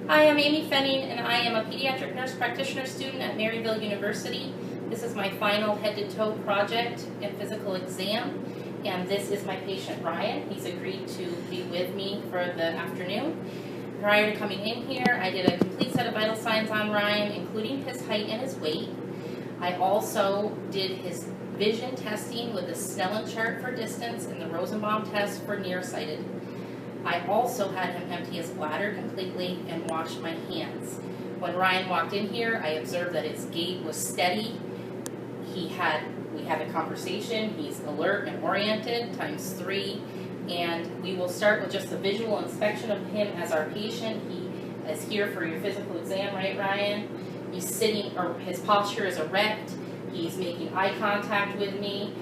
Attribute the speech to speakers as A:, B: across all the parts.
A: Hi, I'm Amy Fenning, and I am a pediatric nurse practitioner student at Maryville University. This is my final head-to-toe project and physical exam, and this is my patient Ryan. He's agreed to be with me for the afternoon. Prior to coming in here, I did a complete set of vital signs on Ryan, including his height and his weight. I also did his vision testing with the Snellen chart for distance and the Rosenbaum test for nearsighted. I also had him empty his bladder completely and wash my hands. When Ryan walked in here, I observed that his gait was steady. We had a conversation. He's alert and oriented, ×3. And we will start with just a visual inspection of him as our patient. He is here for your physical exam, right, Ryan? He's sitting, or his posture is erect. He's making eye contact with me.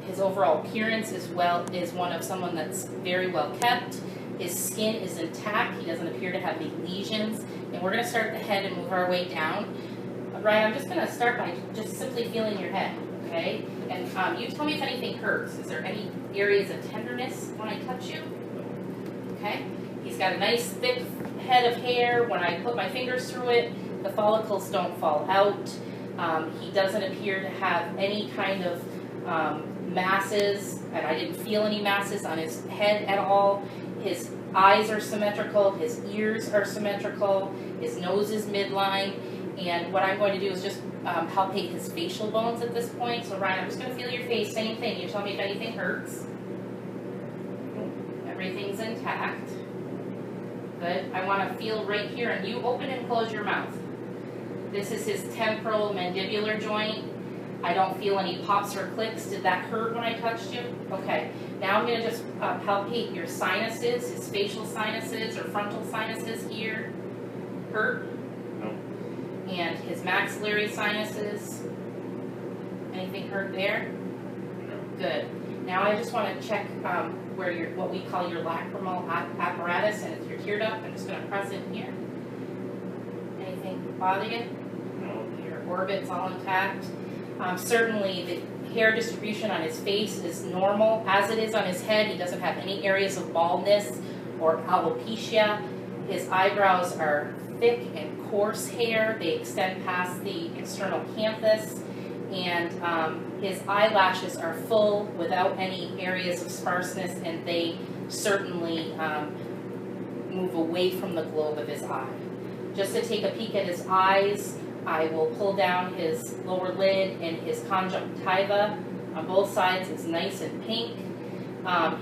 A: His overall appearance is one of someone that's very well kept. His skin is intact. He doesn't appear to have any lesions. And we're going to start at the head and move our way down. Ryan, I'm just going to start by just simply feeling your head, okay? And you tell me if anything hurts. Is there any areas of tenderness when I touch you? Okay. He's got a nice thick head of hair. When I put my fingers through it, the follicles don't fall out. He doesn't appear to have any kind of masses, and I didn't feel any masses on his head at all. His eyes are symmetrical, his ears are symmetrical, his nose is midline, and what I'm going to do is just palpate his facial bones at this point. So Ryan, I'm just going to feel your face, same thing. You tell me if anything hurts. Everything's intact. Good. I want to feel right here, and you open and close your mouth. This is his temporal mandibular joint. I don't feel any pops or clicks. Did that hurt when I touched you? Okay. Now I'm going to just palpate your sinuses, his facial sinuses or frontal sinuses here. Hurt?
B: No.
A: And his maxillary sinuses. Anything hurt there?
B: No.
A: Good. Now I just want to check where what we call your lacrimal apparatus, and it's your tear duct. I'm just going to press in here. Anything bother you?
B: No.
A: Your orbit's all intact. Certainly the hair distribution on his face is normal, as it is on his head. He doesn't have any areas of baldness or alopecia. His eyebrows are thick and coarse hair. They extend past the external canthus, and his eyelashes are full without any areas of sparseness, and they certainly move away from the globe of his eye. Just to take a peek at his eyes, I will pull down his lower lid, and his conjunctiva on both sides is nice and pink.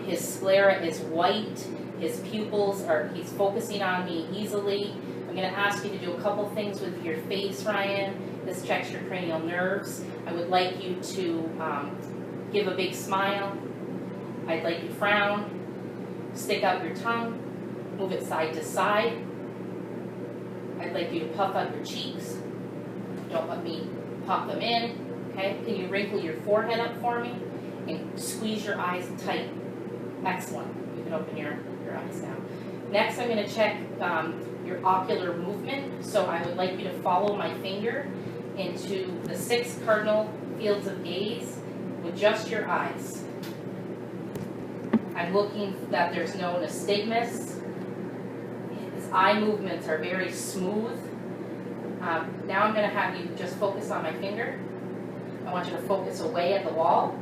A: His sclera is white. His pupils he's focusing on me easily. I'm going to ask you to do a couple things with your face, Ryan. This checks your cranial nerves. I would like you to give a big smile. I'd like you to frown. Stick out your tongue. Move it side to side. I'd like you to puff out your cheeks. Don't let me pop them in, okay? Can you wrinkle your forehead up for me? And squeeze your eyes tight. Excellent. You can open your eyes now. Next, I'm going to check your ocular movement. So I would like you to follow my finger into the 6 cardinal fields of gaze with just your eyes. I'm looking that there's no nystagmus. His eye movements are very smooth. Now I'm going to have you just focus on my finger. I want you to focus away at the wall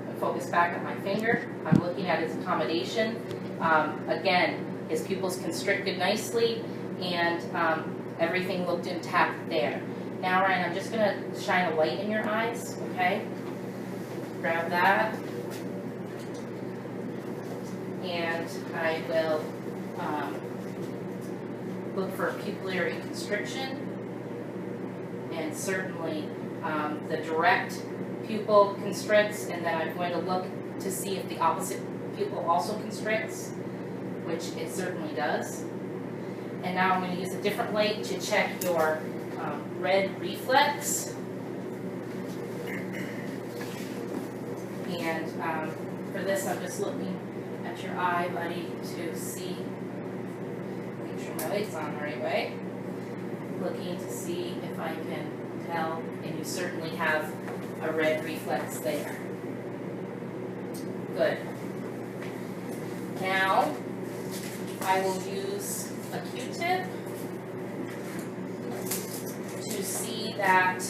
A: and focus back at my finger. I'm looking at his accommodation. Again, his pupils constricted nicely, and everything looked intact there. Now, Ryan, I'm just going to shine a light in your eyes, okay? Grab that. And I will look for pupillary constriction, and certainly the direct pupil constricts, and then I'm going to look to see if the opposite pupil also constricts, which it certainly does. And now I'm going to use a different light to check your red reflex. And for this, I'm just looking at your eye, buddy, to see. Make sure my light's on the right way. Looking to see if I can tell, and you certainly have a red reflex there. Good. Now, I will use a Q-tip to see that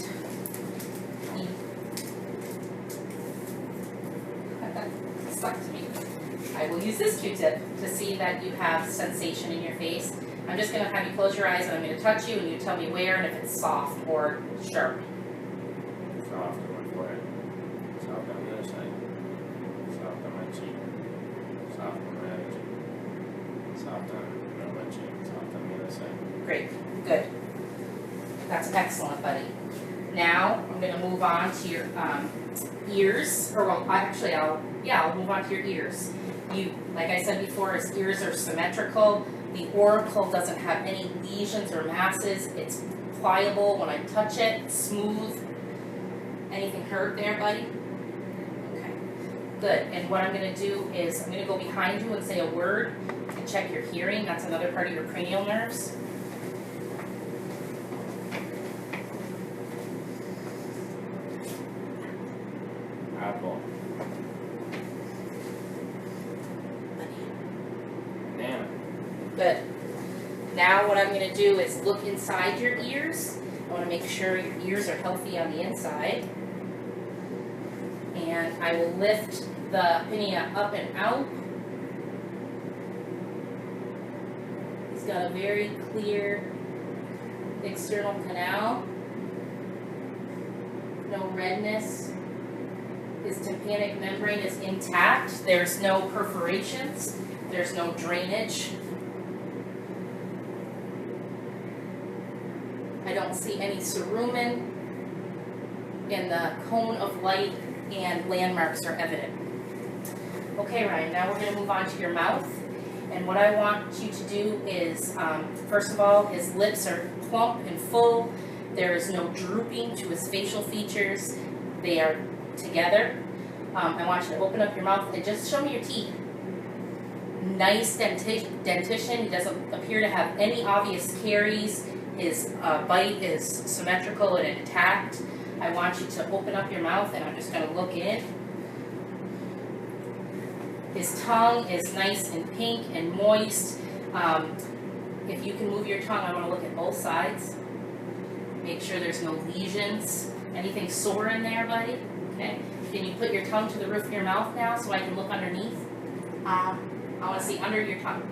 A: stuck to me. I will use this Q-tip to see that you have sensation in your face. I'm just going to have you close your eyes and I'm going to touch you and you tell me where and if it's soft or sharp.
B: Soft on my forehead. Soft on the other side. Soft on my cheek. Soft on my other cheek. Soft on my cheek. Soft on the other side.
A: Great, good. That's excellent, buddy. Now I'm going to move on to your ears, or well, actually I'll move on to your ears. Like I said before, his ears are symmetrical. The auricle doesn't have any lesions or masses. It's pliable when I touch it, it's smooth. Anything hurt there, buddy? Okay, good. And what I'm going to do is I'm going to go behind you and say a word and check your hearing. That's another part of your cranial nerves.
B: Apple. Banana.
A: Good. Now what I'm going to do is look inside your ears. I want to make sure your ears are healthy on the inside. And I will lift the pinea up and out. He's got a very clear external canal. No redness. His tympanic membrane is intact. There's no perforations. There's no drainage. I don't see any cerumen, and the cone of light and landmarks are evident. Okay, Ryan, now we're going to move on to your mouth. And what I want you to do is, first of all, his lips are plump and full. There is no drooping to his facial features. They are together. I want you to open up your mouth and just show me your teeth. Nice dentition. He doesn't appear to have any obvious caries. His bite is symmetrical and intact. I want you to open up your mouth and I'm just going to look in. His tongue is nice and pink and moist. If you can move your tongue, I want to look at both sides. Make sure there's no lesions. Anything sore in there, buddy? Okay. Can you put your tongue to the roof of your mouth now so I can look underneath? I want to see under your tongue.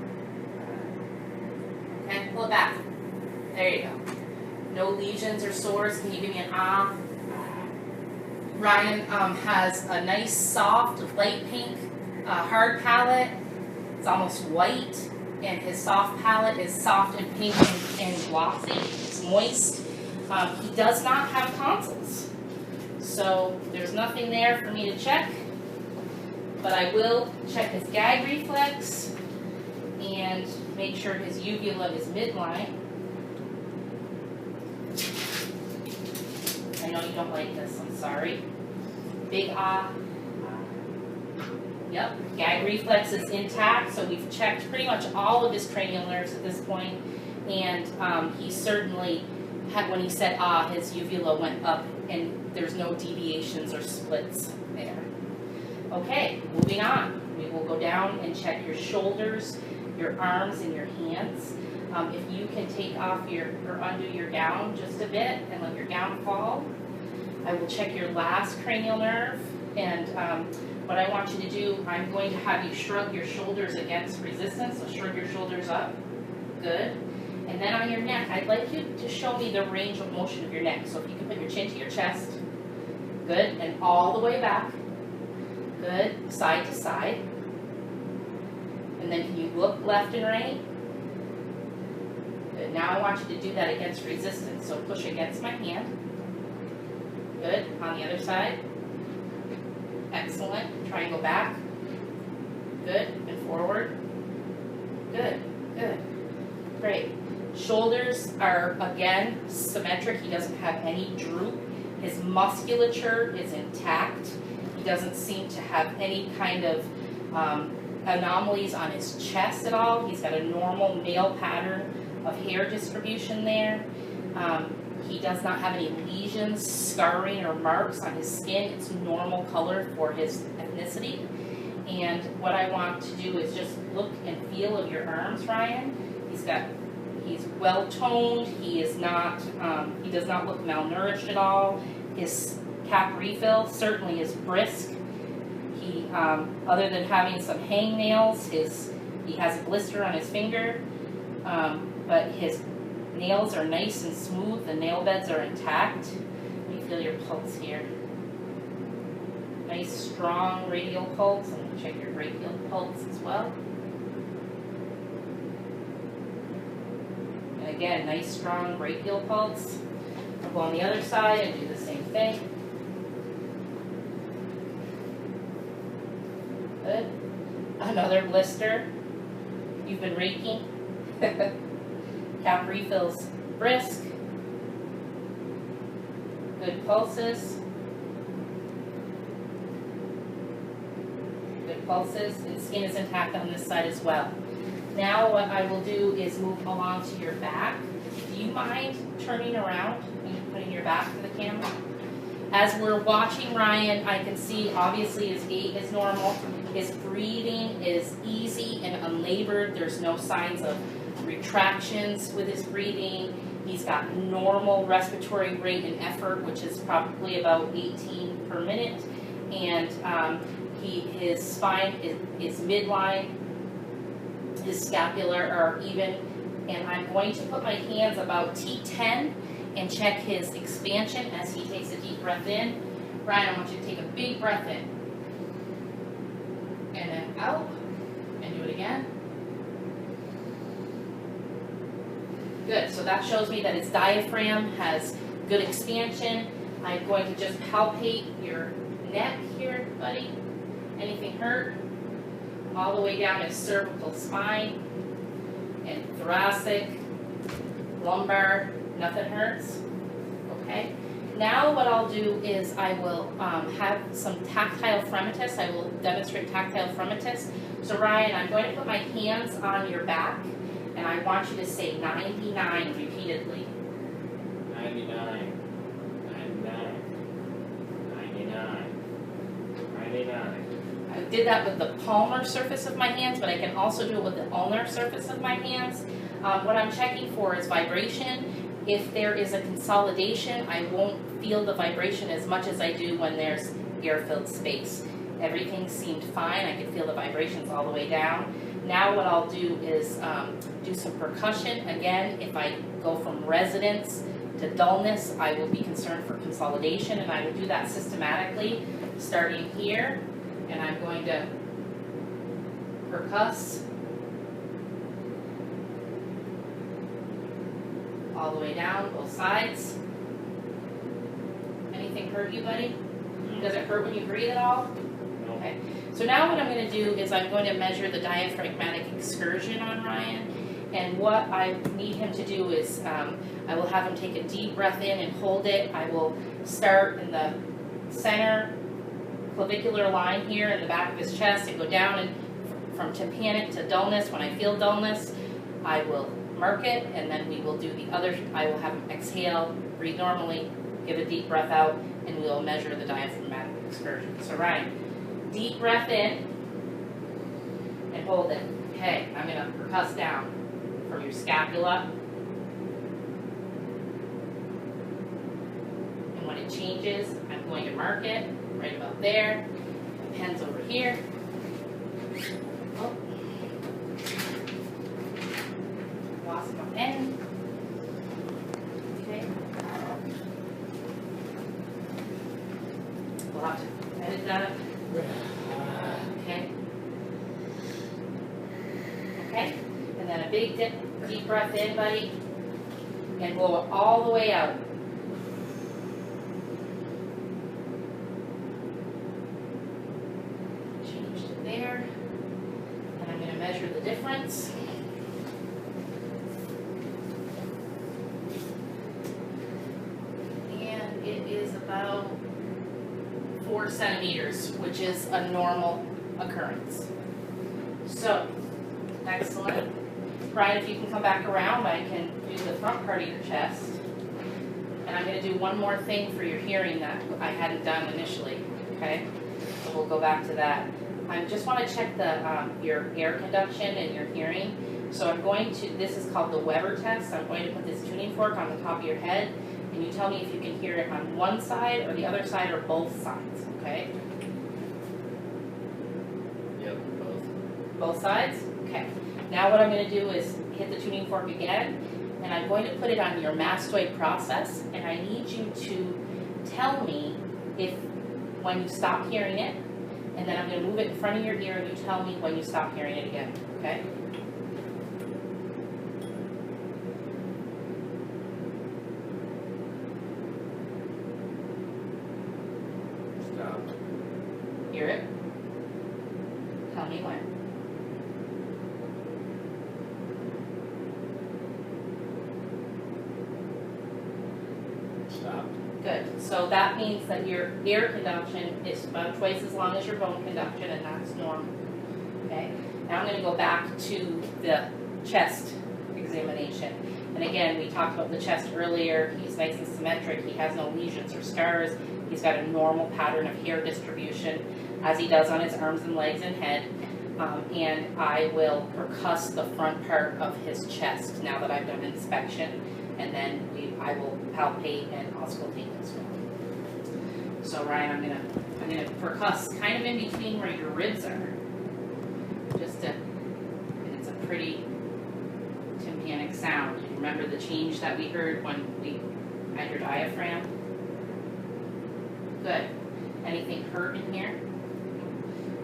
A: Okay, pull it back. There you go. No lesions or sores. Can you give me an ah? Ryan has a nice, soft, light pink, hard palate. It's almost white, and his soft palate is soft and pink and glossy. It's moist. He does not have tonsils, so there's nothing there for me to check. But I will check his gag reflex and make sure his uvula is midline. I know you don't like this, I'm sorry. Big ah. Yep, gag reflex is intact, so we've checked pretty much all of his cranial nerves at this point, and he certainly had, when he said ah, his uvula went up, and there's no deviations or splits there. Okay, moving on. We will go down and check your shoulders, your arms, and your hands. If you can take off or undo your gown just a bit and let your gown fall. I will check your last cranial nerve, and what I want you to do, I'm going to have you shrug your shoulders against resistance, so shrug your shoulders up. Good. And then on your neck, I'd like you to show me the range of motion of your neck. So if you can put your chin to your chest. Good. And all the way back. Good. Side to side. And then can you look left and right? Good. Now I want you to do that against resistance. So push against my hand. Good. On the other side. Excellent. Try and go back. Good. And forward. Good. Good. Great. Shoulders are, again, symmetric. He doesn't have any droop. His musculature is intact. He doesn't seem to have any kind of anomalies on his chest at all. He's got a normal male pattern of hair distribution there. He does not have any lesions, scarring, or marks on his skin. It's normal color for his ethnicity. And what I want to do is just look and feel of your arms, Ryan. He's well toned, he is not, he does not look malnourished at all. His cap refill certainly is brisk. He, other than having some hangnails, he has a blister on his finger, but his nails are nice and smooth, the nail beds are intact. Let me feel your pulse here. Nice strong radial pulse, and check your brachial pulse as well. And again, nice strong brachial pulse. I'll go on the other side and do the same thing. Good. Another blister. You've been raking. Cap refills brisk. Good pulses. Good pulses. And skin is intact on this side as well. Now what I will do is move along to your back. Do you mind turning around and putting your back to the camera? As we're watching Ryan, I can see obviously his gait is normal. His breathing is easy and unlabored. There's no signs of retractions with his breathing. He's got normal respiratory rate and effort, which is probably about 18 per minute. And his spine is midline. His scapular are even. And I'm going to put my hands about T10 and check his expansion as he takes a deep breath in. Ryan, I want you to take a big breath in. And then out. And do it again. Good, so that shows me that his diaphragm has good expansion. I'm going to just palpate your neck here, buddy. Anything hurt? All the way down his cervical spine and thoracic, lumbar, nothing hurts. Okay. Now what I'll do is I will have some tactile fremitus. I will demonstrate tactile fremitus. So Ryan, I'm going to put my hands on your back and I want you to say 99 repeatedly.
B: 99, 99, 99, 99.
A: I did that with the palmar surface of my hands, but I can also do it with the ulnar surface of my hands. What I'm checking for is vibration. If there is a consolidation, I won't feel the vibration as much as I do when there's air-filled space. Everything seemed fine. I could feel the vibrations all the way down. Now what I'll do is do some percussion. Again, if I go from resonance to dullness, I will be concerned for consolidation, and I will do that systematically, starting here, and I'm going to percuss all the way down, both sides. Anything hurt you, buddy? Does it hurt when you breathe at all?
B: No.
A: Okay. So now what I'm going to do is I'm going to measure the diaphragmatic excursion on Ryan. And what I need him to do is I will have him take a deep breath in and hold it. I will start in the center clavicular line here in the back of his chest and go down and from tympanic to dullness. When I feel dullness, I will mark it, and then we will do the other. I will have him exhale, breathe normally, give a deep breath out, and we will measure the diaphragmatic excursion. So Ryan, deep breath in and hold it. Okay, I'm going to percuss down from your scapula. And when it changes, I'm going to mark it right about there. My pen's over here. Oh. Lost my pen. Okay. We'll have to edit that. Okay. Okay. And then a big deep breath in, buddy. And blow it all the way out. Change to there. And I'm going to measure the difference. And it is about 4 centimeters, which is a normal occurrence. So, excellent. Ryan, if you can come back around, I can do the front part of your chest. And I'm going to do one more thing for your hearing that I hadn't done initially, okay? So we'll go back to that. I just want to check the your air conduction and your hearing. So I'm going to, this is called the Weber test. I'm going to put this tuning fork on the top of your head, and you tell me if you can hear it on one side or the other side or both sides, okay?
B: Yep, both.
A: Both sides? Okay. Now what I'm going to do is hit the tuning fork again, and I'm going to put it on your mastoid process, and I need you to tell me if, when you stop hearing it, and then I'm going to move it in front of your ear, and you tell me when you stop hearing it again, okay?
B: Stopped.
A: Hear it? Tell me when.
B: Stopped.
A: Good. So that means that your air conduction is about twice as long as your bone conduction, and that's normal. Okay. Now I'm going to go back to the chest examination. And again, we talked about the chest earlier. He's nice and symmetric. He has no lesions or scars. He's got a normal pattern of hair distribution, as he does on his arms and legs and head. And I will percuss the front part of his chest now that I've done an inspection, and then I will palpate and auscultate as well. So Ryan, I'm gonna percuss kind of in between where your ribs are, and it's a pretty tympanic sound. You remember the change that we heard when we had your diaphragm? Good. Anything hurt in here?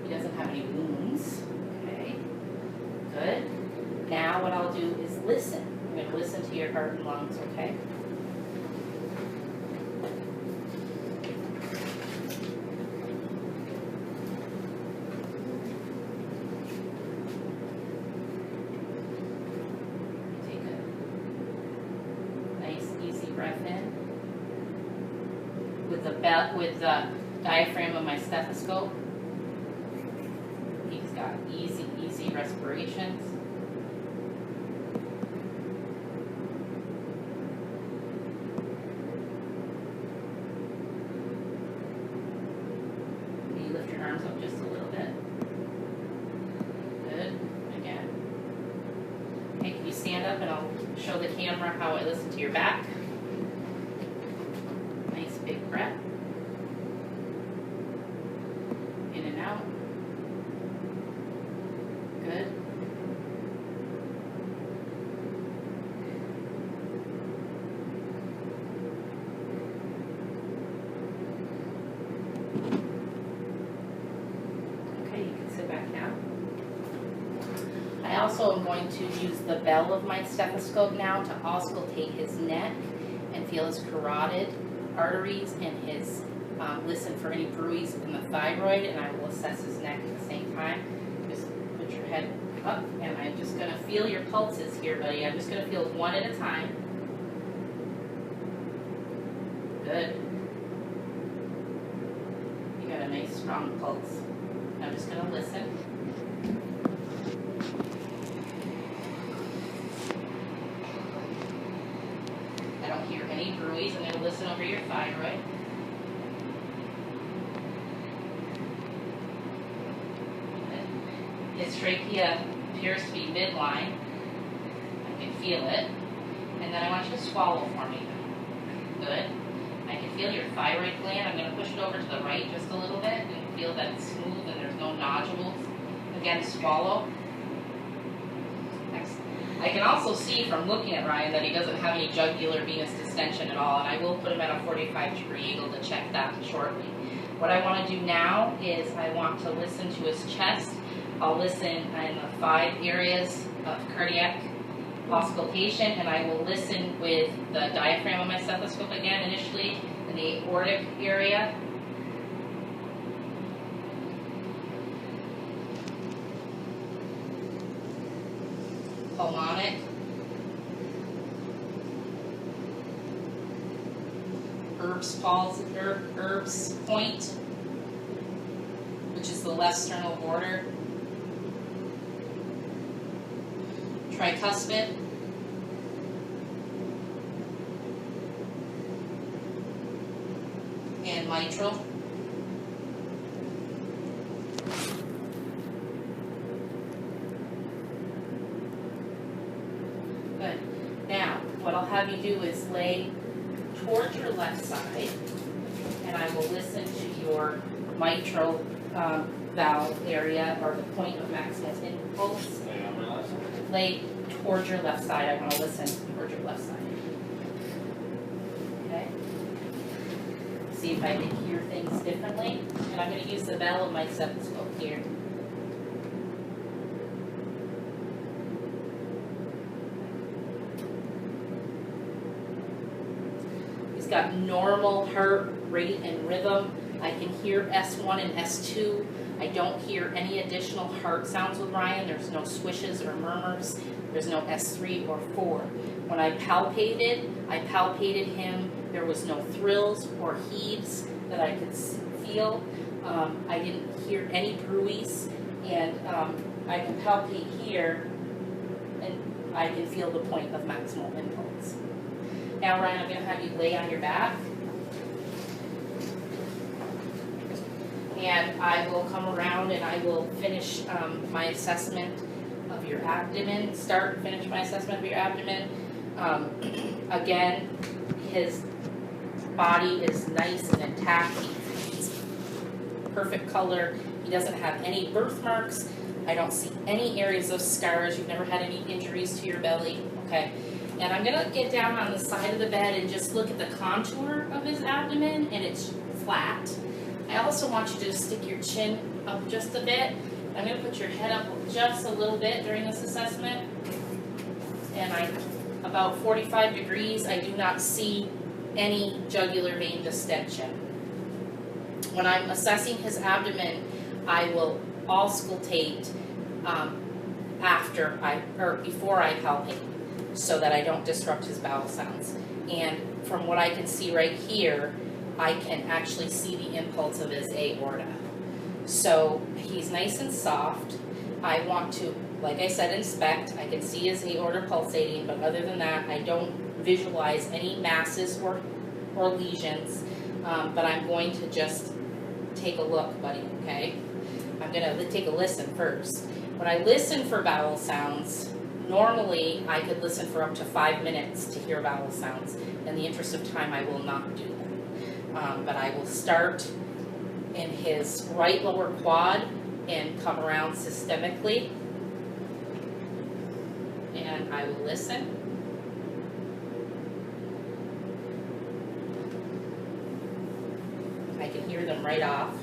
A: He doesn't have any wounds. Okay. Good. Now what I'll do is listen. I'm going to listen to your heart and lungs, okay? Take a nice, easy breath in. With the diaphragm of my stethoscope. He's got easy respirations. Can you lift your arms up just a little bit? Good. Again. Okay, can you stand up and I'll show the camera how I listen to your back. Nice big breath. In and out. Good. Okay, you can sit back down. I also am going to use the bell of my stethoscope now to auscultate his neck and feel his carotid arteries and his listen for any bruise in the thyroid, and I will assess his neck at the same time. Just put your head up, and I'm just going to feel your pulses here, buddy. I'm just going to feel one at a time. Good. You got a nice strong pulse. I'm just going to listen. I don't hear any bruise. I'm going to listen over your thyroid. His trachea appears to be midline. I can feel it. And then I want you to swallow for me. Good. I can feel your thyroid gland. I'm going to push it over to the right just a little bit and feel that it's smooth and there's no nodules. Again, swallow. Excellent. I can also see from looking at Ryan that he doesn't have any jugular venous distension at all, and I will put him at a 45-degree angle to check that shortly. What I want to do now is I want to listen to his chest. I'll listen in the 5 areas of cardiac auscultation, and I will listen with the diaphragm of my stethoscope again initially in the aortic area. Pulmonic. Erb's point, which is the left sternal border. Tricuspid. And mitral. I'll have you do is lay towards your left side, and I will listen to your mitral valve area, or the point of maximal impulse.
B: Lay on my left side.
A: Lay towards your left side. I want to listen towards your left side. Okay? See if I can hear things differently. And I'm going to use the bell of my stethoscope here. He's got normal heart rate and rhythm. I can hear S1 and S2. I don't hear any additional heart sounds with Ryan. There's no swishes or murmurs. There's no S3 or 4. When I palpated him. There was no thrills or heaves that I could feel. I didn't hear any bruits, and I can palpate here, and I can feel the point of maximal impulse. Now, Ryan, I'm going to have you lay on your back. And I will come around and I will finish my assessment of your abdomen, finish my assessment of your abdomen. Again, his body is nice and intact. He's perfect color. He doesn't have any birthmarks. I don't see any areas of scars. You've never had any injuries to your belly. Okay. And I'm going to get down on the side of the bed and just look at the contour of his abdomen, and it's flat. I also want you to stick your chin up just a bit. I'm going to put your head up just a little bit during this assessment. And about 45 degrees, I do not see any jugular vein distension. When I'm assessing his abdomen, I will auscultate before I palpate, so that I don't disrupt his bowel sounds. And from what I can see right here, I can actually see the impulse of his aorta. So he's nice and soft. I want to, like I said, inspect. I can see his aorta pulsating, but other than that, I don't visualize any masses or lesions. But I'm going to just take a look, buddy, okay? I'm gonna take a listen first. When I listen for bowel sounds, normally I could listen for up to 5 minutes to hear bowel sounds. In the interest of time, I will not do that. But I will start in his right lower quad and come around systemically. And I will listen. I can hear them right off.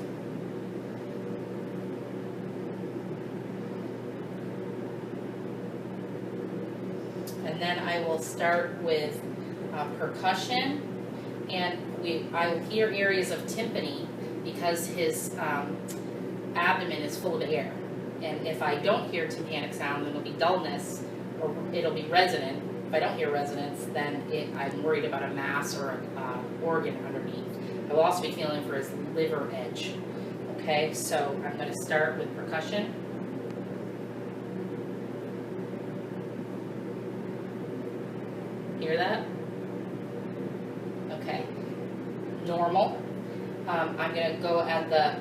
A: And then I will start with percussion, and I will hear areas of tympany because his abdomen is full of air. And if I don't hear tympanic sound, then it'll be dullness, or it'll be resonant. If I don't hear resonance, then I'm worried about a mass or an organ underneath. I will also be feeling for his liver edge. Okay, so I'm going to start with percussion. Hear that? Okay. Normal. I'm going to go at the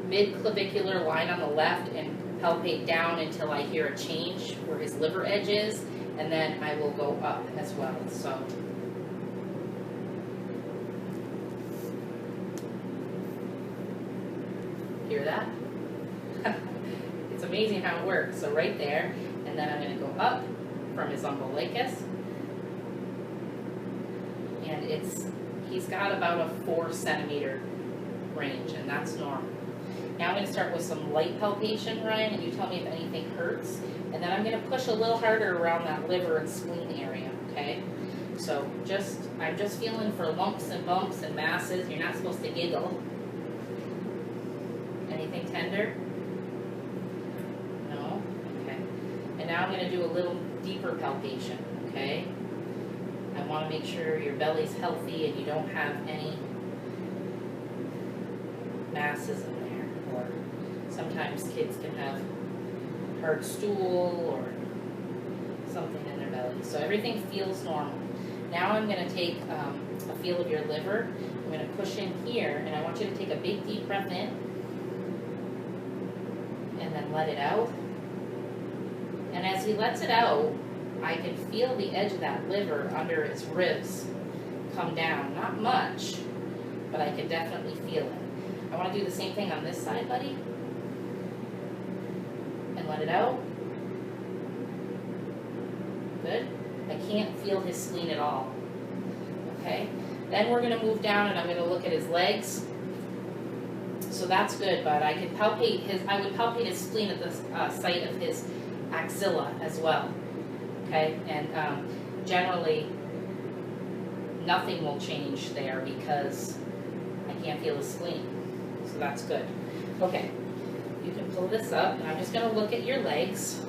A: mid-clavicular line on the left and palpate down until I hear a change where his liver edge is, and then I will go up as well. So. Hear that? It's amazing how it works. So right there, and then I'm going to go up from his umbilicus, and he's got about a 4 centimeter range, and that's normal. Now I'm going to start with some light palpation, Ryan, and you tell me if anything hurts, and then I'm going to push a little harder around that liver and spleen area, okay? So I'm just feeling for lumps and bumps and masses. You're not supposed to giggle. Anything tender? No? Okay. And now I'm going to do a little deeper palpation, okay? I want to make sure your belly's healthy and you don't have any masses in there. Or sometimes kids can have hard stool or something in their belly. So everything feels normal. Now I'm going to take a feel of your liver. I'm going to push in here, and I want you to take a big deep breath in and then let it out. And as he lets it out, I can feel the edge of that liver under his ribs come down. Not much, but I can definitely feel it. I want to do the same thing on this side, buddy. And let it out. Good. I can't feel his spleen at all. Okay. Then we're going to move down and I'm going to look at his legs. So that's good, but I would palpate his spleen at the site of his axilla as well. Okay, and generally nothing will change there because I can't feel his spleen. So that's good. Okay, you can pull this up and I'm just going to look at your legs.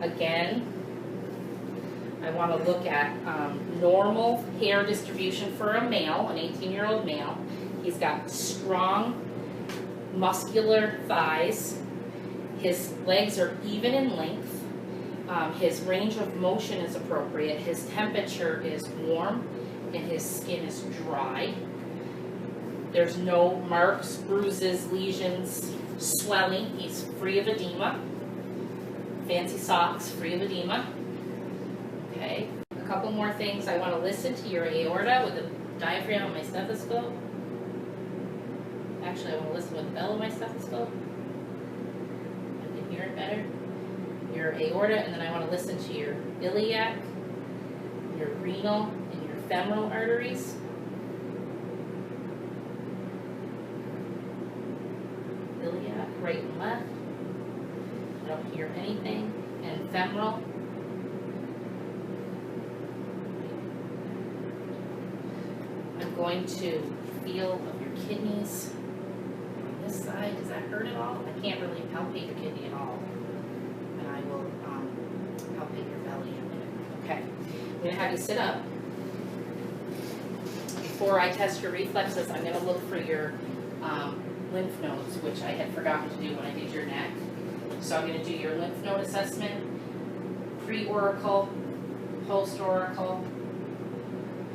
A: Again, I want to look at normal hair distribution for a male, an 18-year-old male. He's got strong, muscular thighs. His legs are even in length. His range of motion is appropriate. His temperature is warm and his skin is dry. There's no marks, bruises, lesions, swelling. He's free of edema. Fancy socks, free of edema. Okay, a couple more things. I want to listen to your aorta with the diaphragm on my stethoscope. Actually, I want to listen with the bell of my stethoscope. I can hear it better. Your aorta, and then I want to listen to your iliac, your renal, and your femoral arteries. Iliac, right and left. I don't hear anything. And femoral. I'm going to feel of your kidneys on this side. Does that hurt at all? I can't really palpate your kidney at all. And I will palpate your belly in a minute. Okay. I'm going to have you sit up. Before I test your reflexes, I'm going to look for your lymph nodes, which I had forgotten to do when I did your neck. So I'm going to do your lymph node assessment, pre-auricle, post-auricle,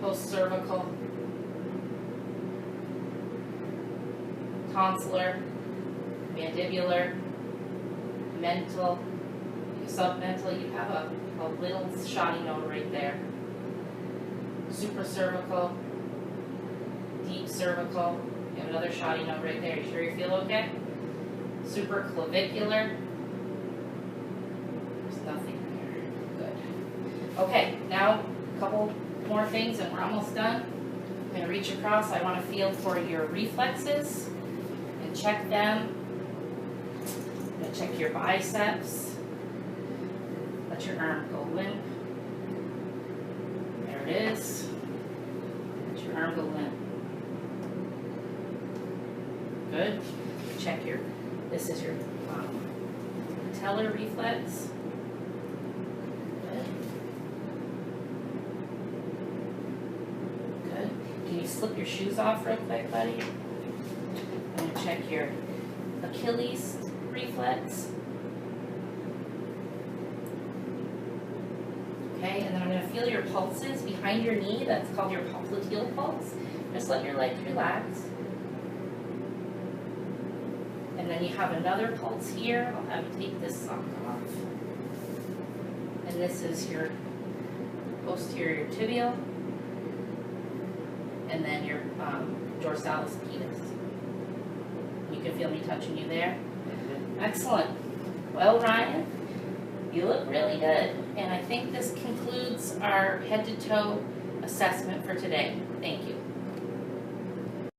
A: post-cervical, tonsillar, mandibular, mental, submental. You have a little shoddy node right there. Supracervical, deep cervical. You have another shoddy node right there. You sure you feel okay? Supraclavicular. There's nothing there. Good. Okay, now a couple more things and we're almost done. I'm going to reach across. I want to feel for your reflexes and check them. I'm going to check your biceps. Let your arm go limp. There it is. Let your arm go limp. Good. Check your, this is your patellar reflex. Good. Good. Can you slip your shoes off real quick, buddy? I'm going to check your Achilles reflex. Okay, and then I'm going to feel your pulses behind your knee. That's called your popliteal pulse. Just let your legs relax. And then you have another pulse here. I'll have you take this sock off. And this is your posterior tibial. And then your dorsalis pedis. You can feel me touching you there. Excellent. Well, Ryan, you look really good. And I think this concludes our head to toe assessment for today. Thank you.